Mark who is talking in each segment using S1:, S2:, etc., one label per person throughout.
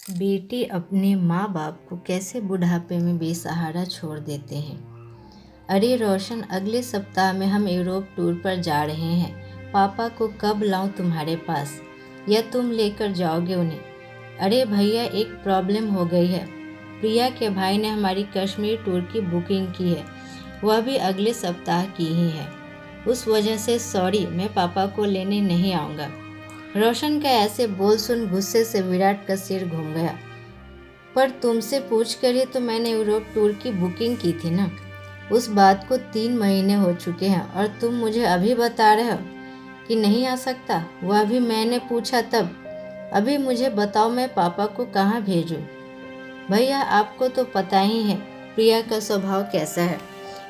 S1: बेटे अपने माँ बाप को कैसे बुढ़ापे में बेसहारा छोड़ देते हैं। अरे रोशन, अगले सप्ताह में हम यूरोप टूर पर जा रहे हैं। पापा को कब लाऊं तुम्हारे पास, या तुम लेकर जाओगे उन्हें? अरे भैया, एक प्रॉब्लम हो गई है। प्रिया के भाई ने हमारी कश्मीर टूर की बुकिंग की है, वह भी अगले सप्ताह की ही है। उस वजह से सॉरी, मैं पापा को लेने नहीं आऊँगा। रोशन का ऐसे बोल सुन गुस्से से विराट का सिर घूम गया। पर तुमसे पूछ कर ही तो मैंने यूरोप टूर की बुकिंग की थी ना। उस बात को 3 महीने हो चुके हैं और तुम मुझे अभी बता रहे हो कि नहीं आ सकता। वह भी मैंने पूछा तब। अभी मुझे बताओ, मैं पापा को कहाँ भेजूं? भैया, आपको तो पता ही है प्रिया का स्वभाव कैसा है।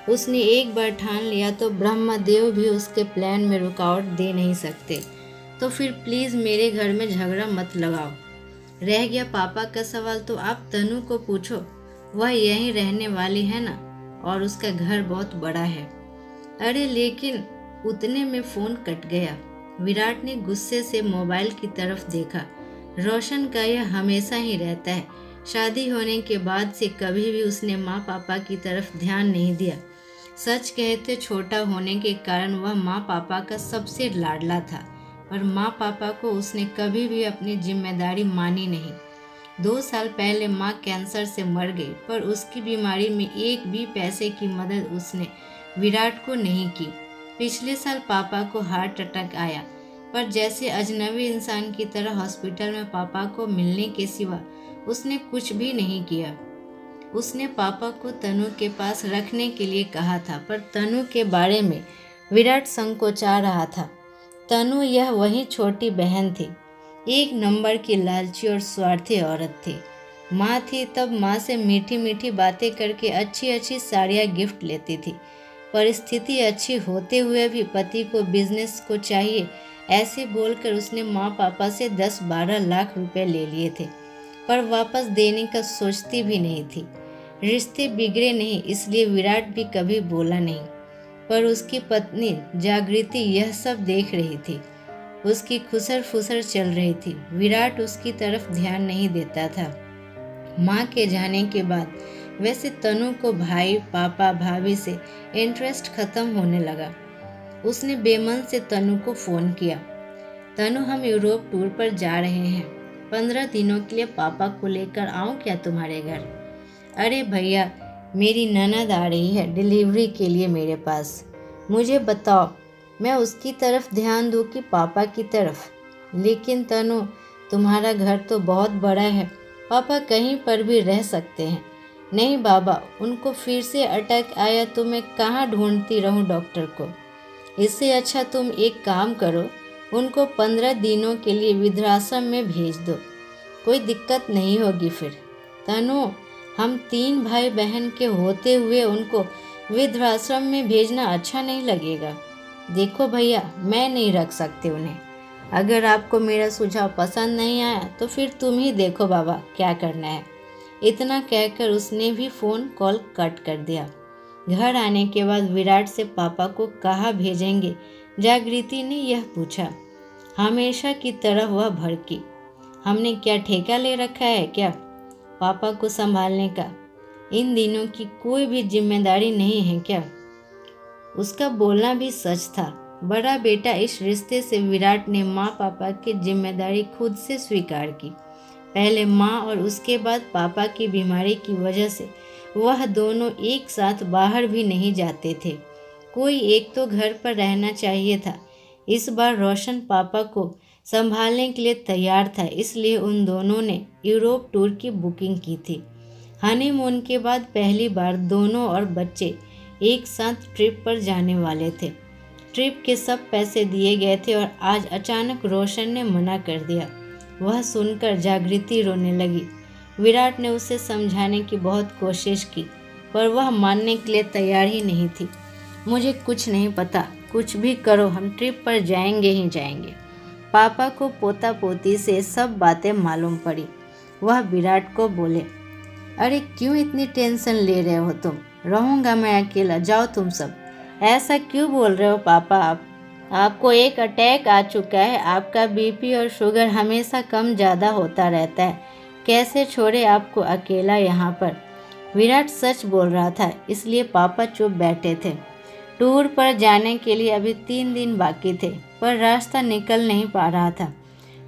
S1: उसने एक बार ठान लिया तो ब्रह्मदेव भी उसके प्लान में रुकावट दे नहीं सकते। तो फिर प्लीज़ मेरे घर में झगड़ा मत लगाओ। रह गया पापा का सवाल तो आप तनु को पूछो, वह यहीं रहने वाली है ना, और उसका घर बहुत बड़ा है। अरे लेकिन उतने में फ़ोन कट गया। विराट ने गुस्से से मोबाइल की तरफ देखा। रोशन का यह हमेशा ही रहता है। शादी होने के बाद से कभी भी उसने माँ पापा की तरफ ध्यान नहीं दिया। सच कहते छोटा होने के कारण वह माँ पापा का सबसे लाडला था, पर माँ पापा को उसने कभी भी अपनी जिम्मेदारी मानी नहीं। 2 साल पहले माँ कैंसर से मर गई, पर उसकी बीमारी में एक भी पैसे की मदद उसने विराट को नहीं की। पिछले साल पापा को हार्ट अटैक आया, पर जैसे अजनबी इंसान की तरह हॉस्पिटल में पापा को मिलने के सिवा उसने कुछ भी नहीं किया। उसने पापा को तनु के पास रखने के लिए कहा था, पर तनु के बारे में विराट संकोचा रहा था। तनु यह वही छोटी बहन थी, एक नंबर की लालची और स्वार्थी औरत थी। माँ थी तब माँ से मीठी मीठी बातें करके अच्छी अच्छी साड़ियाँ गिफ्ट लेती थी। परिस्थिति अच्छी होते हुए भी पति को बिजनेस को चाहिए ऐसे बोलकर उसने माँ पापा से 10-12 लाख रुपए ले लिए थे, पर वापस देने का सोचती भी नहीं थी। रिश्ते बिगड़े नहीं इसलिए विराट भी कभी बोला नहीं, पर उसकी पत्नी जागृति यह सब देख रही थी। उसकी खुसर फुसर चल रही थी। विराट उसकी तरफ ध्यान नहीं देता था। माँ के जाने के बाद वैसे तनु को भाई पापा भाभी से इंटरेस्ट खत्म होने लगा। उसने बेमन से तनु को फ़ोन किया। तनु, हम यूरोप टूर पर जा रहे हैं। 15 दिनों के लिए पापा को लेकर आऊँ क्या तुम्हारे घर? अरे भैया, मेरी ननद आ रही है डिलीवरी के लिए मेरे पास। मुझे बताओ, मैं उसकी तरफ ध्यान दूँ कि पापा की तरफ? लेकिन तनु, तुम्हारा घर तो बहुत बड़ा है, पापा कहीं पर भी रह सकते हैं। नहीं बाबा, उनको फिर से अटैक आया तो मैं कहाँ ढूंढती रहूँ डॉक्टर को। इससे अच्छा तुम एक काम करो, उनको 15 दिनों के लिए वृद्धाश्रम में भेज दो, कोई दिक्कत नहीं होगी फिर। तनु, हम 3 भाई बहन के होते हुए उनको वृद्धाश्रम में भेजना अच्छा नहीं लगेगा। देखो भैया, मैं नहीं रख सकती उन्हें। अगर आपको मेरा सुझाव पसंद नहीं आया तो फिर तुम ही देखो बाबा क्या करना है। इतना कहकर उसने भी फ़ोन कॉल कट कर दिया। घर आने के बाद विराट से पापा को कहाँ भेजेंगे जागृति ने यह पूछा। हमेशा की तरह वह भड़की। हमने क्या ठेका ले रखा है क्या पापा को संभालने का? इन दिनों की कोई भी जिम्मेदारी नहीं है क्या? उसका बोलना भी सच था। बड़ा बेटा इस रिश्ते से विराट ने माँ पापा की जिम्मेदारी खुद से स्वीकार की। पहले माँ और उसके बाद पापा की बीमारी की वजह से वह दोनों एक साथ बाहर भी नहीं जाते थे। कोई एक तो घर पर रहना चाहिए था। इस बार रोशन पापा को संभालने के लिए तैयार था, इसलिए उन दोनों ने यूरोप टूर की बुकिंग की थी। हनीमून के बाद पहली बार दोनों और बच्चे एक साथ ट्रिप पर जाने वाले थे। ट्रिप के सब पैसे दिए गए थे और आज अचानक रोशन ने मना कर दिया। वह सुनकर जागृति रोने लगी। विराट ने उसे समझाने की बहुत कोशिश की, पर वह मानने के लिए तैयार ही नहीं थी। मुझे कुछ नहीं पता, कुछ भी करो, हम ट्रिप पर जाएंगे ही जाएंगे। पापा को पोता पोती से सब बातें मालूम पड़ी। वह विराट को बोले, अरे क्यों इतनी टेंशन ले रहे हो तुम? रहूँगा मैं अकेला, जाओ तुम सब। ऐसा क्यों बोल रहे हो पापा आप? आपको एक अटैक आ चुका है, आपका बीपी और शुगर हमेशा कम ज़्यादा होता रहता है। कैसे छोड़े आपको अकेला यहाँ पर। विराट सच बोल रहा था, इसलिए पापा चुप बैठे थे। टूर पर जाने के लिए अभी 3 दिन बाकी थे, पर रास्ता निकल नहीं पा रहा था।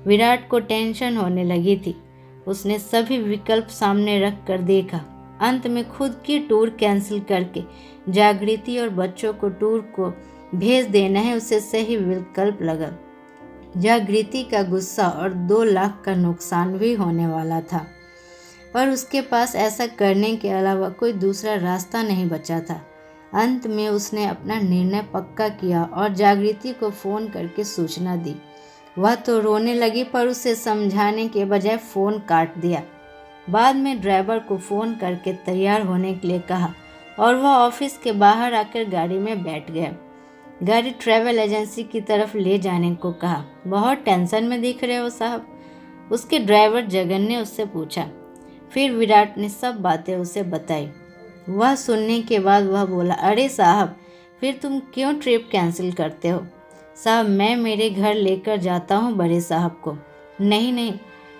S1: विराट को टेंशन होने लगी थी। उसने सभी विकल्प सामने रख कर देखा। अंत में खुद की टूर कैंसिल करके जागृति और बच्चों को टूर को भेज देना है उसे सही विकल्प लगा। जागृति का गुस्सा और 2 लाख का नुकसान भी होने वाला था, पर उसके पास ऐसा करने के अलावा कोई दूसरा रास्ता नहीं बचा था। अंत में उसने अपना निर्णय पक्का किया और जागृति को फ़ोन करके सूचना दी। वह तो रोने लगी, पर उसे समझाने के बजाय फ़ोन काट दिया। बाद में ड्राइवर को फ़ोन करके तैयार होने के लिए कहा और वह ऑफिस के बाहर आकर गाड़ी में बैठ गया। गाड़ी ट्रैवल एजेंसी की तरफ ले जाने को कहा। बहुत टेंशन में दिख रहे हो साहब, उसके ड्राइवर जगन ने उससे पूछा। फिर विराट ने सब बातें उसे बताई। वह सुनने के बाद वह बोला, अरे साहब, फिर तुम क्यों ट्रिप कैंसिल करते हो? साहब, मैं मेरे घर लेकर जाता हूँ बड़े साहब को। नहीं नहीं,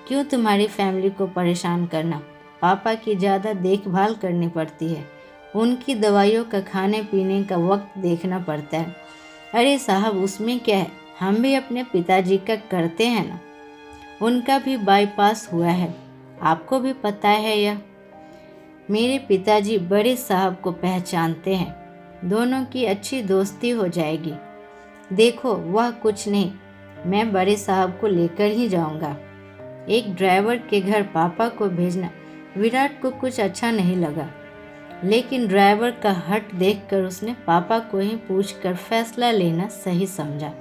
S1: क्यों तुम्हारी फैमिली को परेशान करना। पापा की ज़्यादा देखभाल करनी पड़ती है, उनकी दवाइयों का खाने पीने का वक्त देखना पड़ता है। अरे साहब, उसमें क्या है, हम भी अपने पिताजी का करते हैं ना, उनका भी बाईपास हुआ है, आपको भी पता है यह। मेरे पिताजी बड़े साहब को पहचानते हैं, दोनों की अच्छी दोस्ती हो जाएगी। देखो, वह कुछ नहीं, मैं बड़े साहब को लेकर ही जाऊंगा। एक ड्राइवर के घर पापा को भेजना विराट को कुछ अच्छा नहीं लगा, लेकिन ड्राइवर का हट देखकर उसने पापा को ही पूछकर फैसला लेना सही समझा।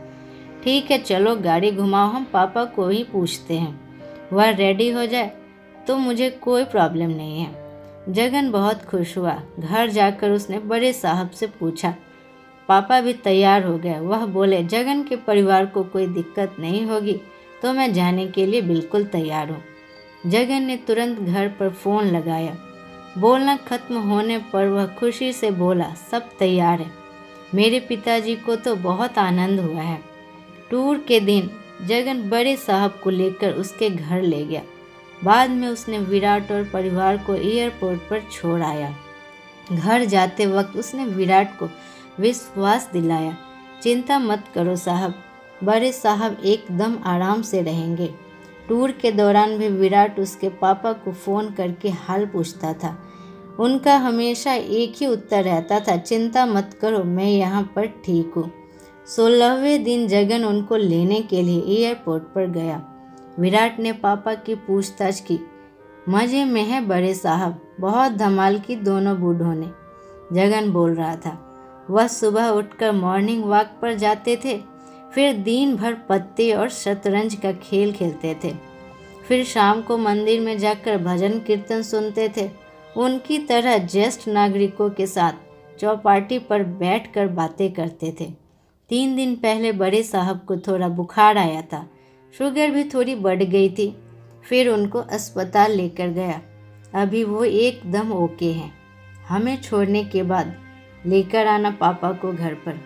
S1: ठीक है, चलो गाड़ी घुमाओ, हम पापा को ही पूछते हैं, वह रेडी हो जाए तो मुझे कोई प्रॉब्लम नहीं है। जगन बहुत खुश हुआ। घर जाकर उसने बड़े साहब से पूछा। पापा भी तैयार हो गए। वह बोले, जगन के परिवार को कोई दिक्कत नहीं होगी तो मैं जाने के लिए बिल्कुल तैयार हूँ। जगन ने तुरंत घर पर फ़ोन लगाया। बोलना खत्म होने पर वह खुशी से बोला, सब तैयार है। मेरे पिताजी को तो बहुत आनंद हुआ है। टूर के दिन जगन बड़े साहब को लेकर उसके घर ले गया। बाद में उसने विराट और परिवार को एयरपोर्ट पर छोड़ आया। घर जाते वक्त उसने विराट को विश्वास दिलाया, चिंता मत करो साहब, बड़े साहब एकदम आराम से रहेंगे। टूर के दौरान भी विराट उसके पापा को फ़ोन करके हाल पूछता था। उनका हमेशा एक ही उत्तर रहता था, चिंता मत करो, मैं यहाँ पर ठीक हूँ। 16वें दिन जगन उनको लेने के लिए एयरपोर्ट पर गया। विराट ने पापा की पूछताछ की। मज़े में है बड़े साहब, बहुत धमाल की दोनों बूढ़ों ने, जगन बोल रहा था। वह सुबह उठकर मॉर्निंग वॉक पर जाते थे, फिर दिन भर पत्ते और शतरंज का खेल खेलते थे, फिर शाम को मंदिर में जाकर भजन कीर्तन सुनते थे। उनकी तरह ज्येष्ठ नागरिकों के साथ चौपाटी पर बैठकर बातें करते थे। 3 दिन पहले बड़े साहब को थोड़ा बुखार आया था, शुगर भी थोड़ी बढ़ गई थी, फिर उनको अस्पताल लेकर गया। अभी वो एकदम ओके हैं। हमें छोड़ने के बाद लेकर आना पापा को घर पर,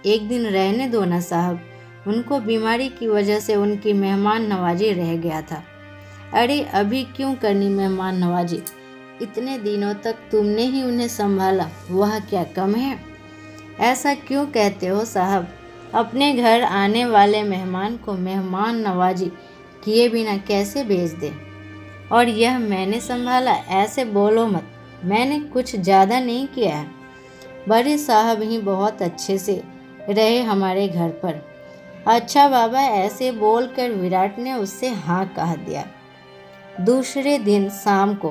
S1: एक दिन रहने दो ना साहब, उनको बीमारी की वजह से उनकी मेहमान नवाजी रह गया था। अरे अभी क्यों करनी मेहमान नवाजी, इतने दिनों तक तुमने ही उन्हें संभाला, वह क्या कम है? ऐसा क्यों कहते हो साहब, अपने घर आने वाले मेहमान को मेहमान नवाजी किए बिना कैसे भेज दे? और यह मैंने संभाला, ऐसे बोलो मत, मैंने कुछ ज़्यादा नहीं किया है। बड़े साहब ही बहुत अच्छे से रहे हमारे घर पर। अच्छा बाबा, ऐसे बोलकर विराट ने उससे हाँ कह दिया। दूसरे दिन शाम को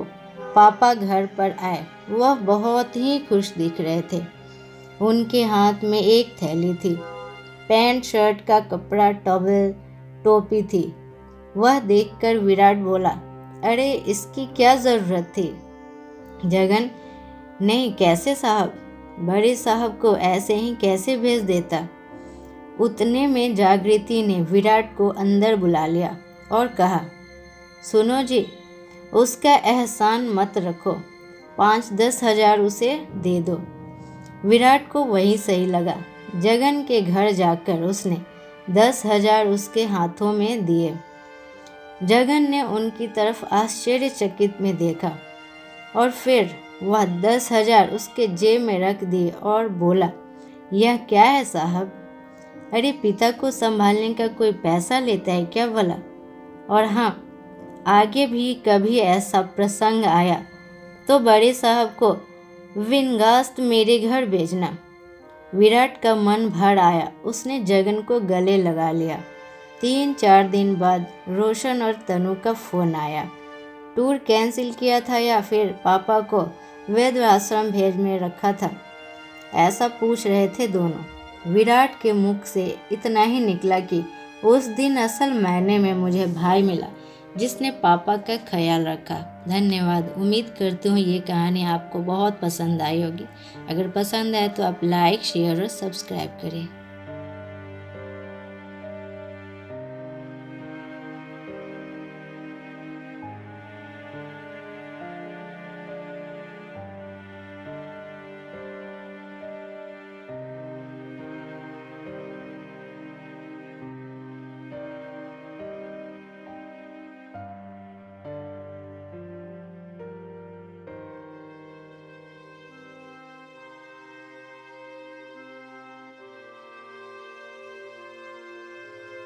S1: पापा घर पर आए। वह बहुत ही खुश दिख रहे थे। उनके हाथ में एक थैली थी, पैंट शर्ट का कपड़ा, टॉवल, टोपी थी। वह देखकर विराट बोला, अरे इसकी क्या ज़रूरत थी? जगन, नहीं कैसे साहब, बड़े साहब को ऐसे ही कैसे भेज देता? उतने में जागृति ने विराट को अंदर बुला लिया और कहा, सुनो जी, उसका एहसान मत रखो, 5-10 हज़ार उसे दे दो। विराट को वही सही लगा। जगन के घर जाकर उसने 10 हज़ार उसके हाथों में दिए। जगन ने उनकी तरफ आश्चर्यचकित में देखा और फिर वह 10,000 उसके जेब में रख दिए और बोला, यह क्या है साहब? अरे पिता को संभालने का कोई पैसा लेता है क्या भला? और हाँ, आगे भी कभी ऐसा प्रसंग आया तो बड़े साहब को विनगास्त मेरे घर भेजना। विराट का मन भर आया। उसने जगन को गले लगा लिया। 3-4 दिन बाद रोशन और तनु का फ़ोन आया। टूर कैंसिल किया था या फिर पापा को वैद्य आश्रम भेज में रखा था, ऐसा पूछ रहे थे दोनों। विराट के मुख से इतना ही निकला कि उस दिन असल मायने में मुझे भाई मिला जिसने पापा का ख्याल रखा। धन्यवाद। उम्मीद करती हूँ ये कहानी आपको बहुत पसंद आई होगी। अगर पसंद आए तो आप लाइक, शेयर और सब्सक्राइब करें।